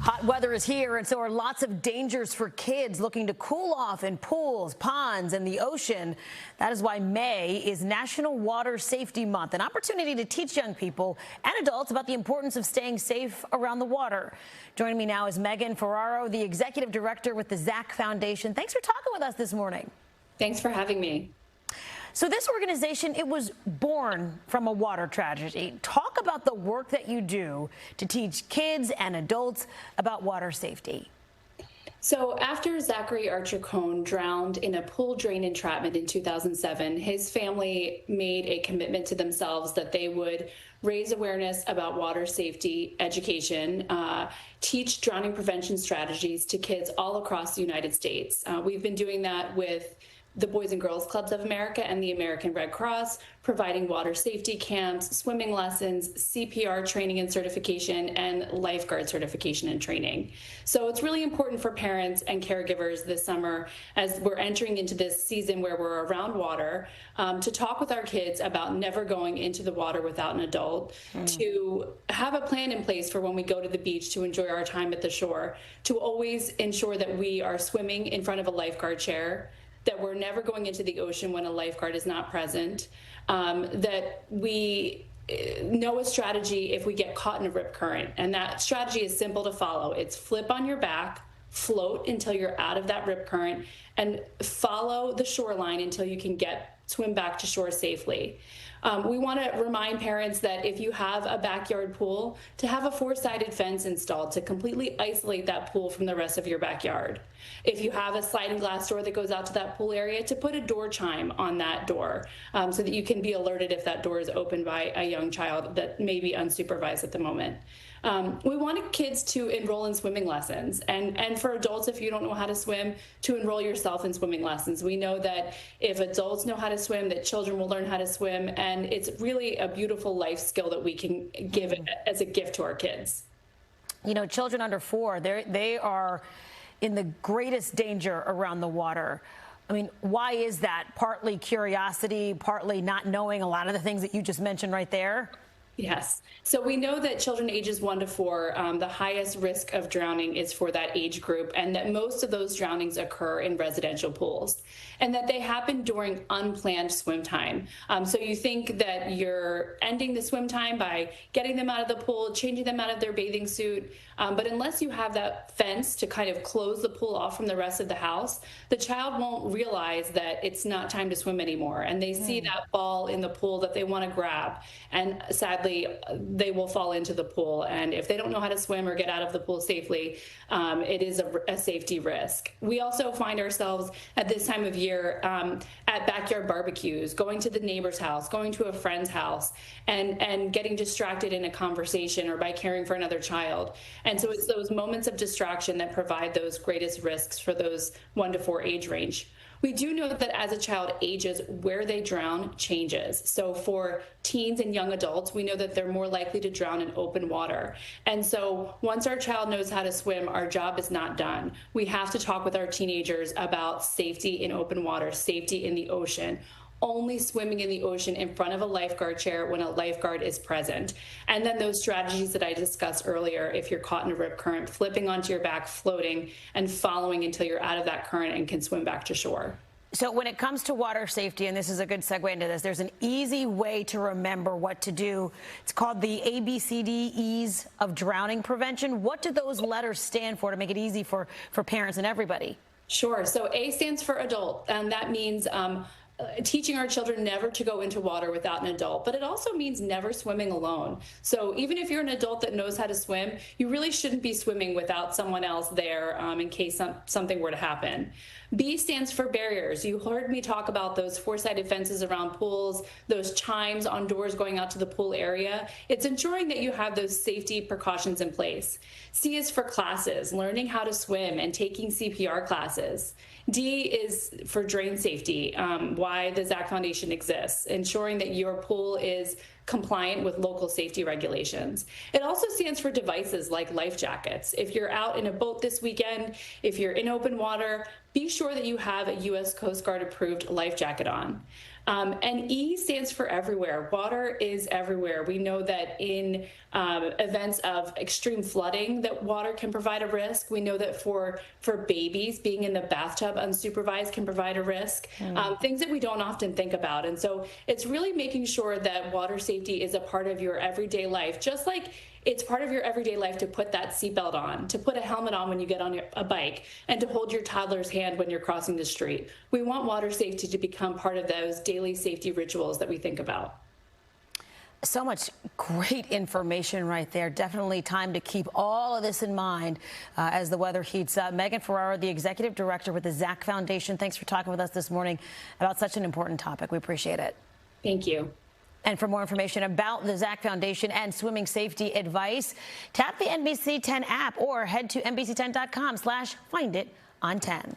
Hot weather is here, and so are lots of dangers for kids looking to cool off in pools, ponds, and the ocean. That is why May is National Water Safety Month, an opportunity to teach young people and adults about the importance of staying safe around the water. Joining me now is Ferraro, the executive director with the ZAC Foundation. Thanks for talking with us this morning. Thanks for having me. So this organization, it was born from a water tragedy. Talk about the work that you do to teach kids and adults about water safety. So after Zachary Archer Cohn drowned in a pool drain entrapment in 2007, his family made a commitment to themselves that they would raise awareness about water safety education, teach drowning prevention strategies to kids all across the United States. We've been doing that with the Boys and Girls Clubs of America and the American Red Cross, providing water safety camps, swimming lessons, CPR training and certification, and lifeguard certification and training. So it's really important for parents and caregivers this summer, as we're entering into this season where we're around water, to talk with our kids about never going into the water without an adult, to have a plan in place for when we go to the beach to enjoy our time at the shore, to always ensure that we are swimming in front of a lifeguard chair, that we're never going into the ocean when a lifeguard is not present, that we know a strategy if we get caught in a rip current. And that strategy is simple to follow. It's flip on your back, float until you're out of that rip current, and follow the shoreline until you can swim back to shore safely. We want to remind parents that if you have a backyard pool, to have a four-sided fence installed to completely isolate that pool from the rest of your backyard. If you have a sliding glass door that goes out to that pool area, to put a door chime on that door so that you can be alerted if that door is opened by a young child that may be unsupervised at the moment. We want kids to enroll in swimming lessons, and for adults, if you don't know how to swim, to enroll yourself in swimming lessons. We know that if adults know how to swim, that children will learn how to swim, and it's really a beautiful life skill that we can give as a gift to our kids. You know, children under 4, they are in the greatest danger around the water. I mean, why is that? Partly curiosity, partly not knowing a lot of the things that you just mentioned right there? Yes. So we know that children ages 1 to 4, the highest risk of drowning is for that age group, and that most of those drownings occur in residential pools, and that they happen during unplanned swim time. So you think that you're ending the swim time by getting them out of the pool, changing them out of their bathing suit, but unless you have that fence to kind of close the pool off from the rest of the house, the child won't realize that it's not time to swim anymore, and they see that ball in the pool that they want to grab, and sadly, they will fall into the pool. And if they don't know how to swim or get out of the pool safely, it is a safety risk. We also find ourselves at this time of year at backyard barbecues, going to the neighbor's house, going to a friend's house, and getting distracted in a conversation or by caring for another child. And so it's those moments of distraction that provide those greatest risks for those 1 to 4 age range. We do know that as a child ages, where they drown changes. So for teens and young adults, we know that they're more likely to drown in open water. And so once our child knows how to swim, our job is not done. We have to talk with our teenagers about safety in open water, safety in the ocean, only swimming in the ocean in front of a lifeguard chair when a lifeguard is present. And then those strategies that I discussed earlier, if you're caught in a rip current, flipping onto your back, floating, and following until you're out of that current and can swim back to shore. So when it comes to water safety, and this is a good segue into this, there's an easy way to remember what to do. It's called the ABCDEs of drowning prevention. What do those letters stand for to make it easy for parents and everybody? Sure. So A stands for adult, and that means teaching our children never to go into water without an adult, but it also means never swimming alone. So even if you're an adult that knows how to swim, you really shouldn't be swimming without someone else there in case something were to happen. B stands for barriers. You heard me talk about those four-sided fences around pools, those chimes on doors going out to the pool area. It's ensuring that you have those safety precautions in place. C is for classes, learning how to swim and taking CPR classes. D is for drain safety, why the ZAC Foundation exists, ensuring that your pool is compliant with local safety regulations. It also stands for devices like life jackets. If you're out in a boat this weekend, if you're in open water, be sure that you have a U.S. Coast Guard approved life jacket on. And E stands for everywhere. Water is everywhere. We know that in events of extreme flooding, that water can provide a risk. We know that for babies, being in the bathtub unsupervised can provide a risk. Things that we don't often think about. And so it's really making sure that water safety is a part of your everyday life, just like it's part of your everyday life to put that seatbelt on, to put a helmet on when you get on a bike, and to hold your toddler's hand when you're crossing the street. We want water safety to become part of those daily safety rituals that we think about. So much great information right there. Definitely time to keep all of this in mind as the weather heats up. Megan Ferraro, the executive director with the ZAC Foundation, thanks for talking with us this morning about such an important topic. We appreciate it. Thank you. And for more information about the ZAC Foundation and swimming safety advice, tap the NBC 10 app or head to NBC10.com/find it on 10.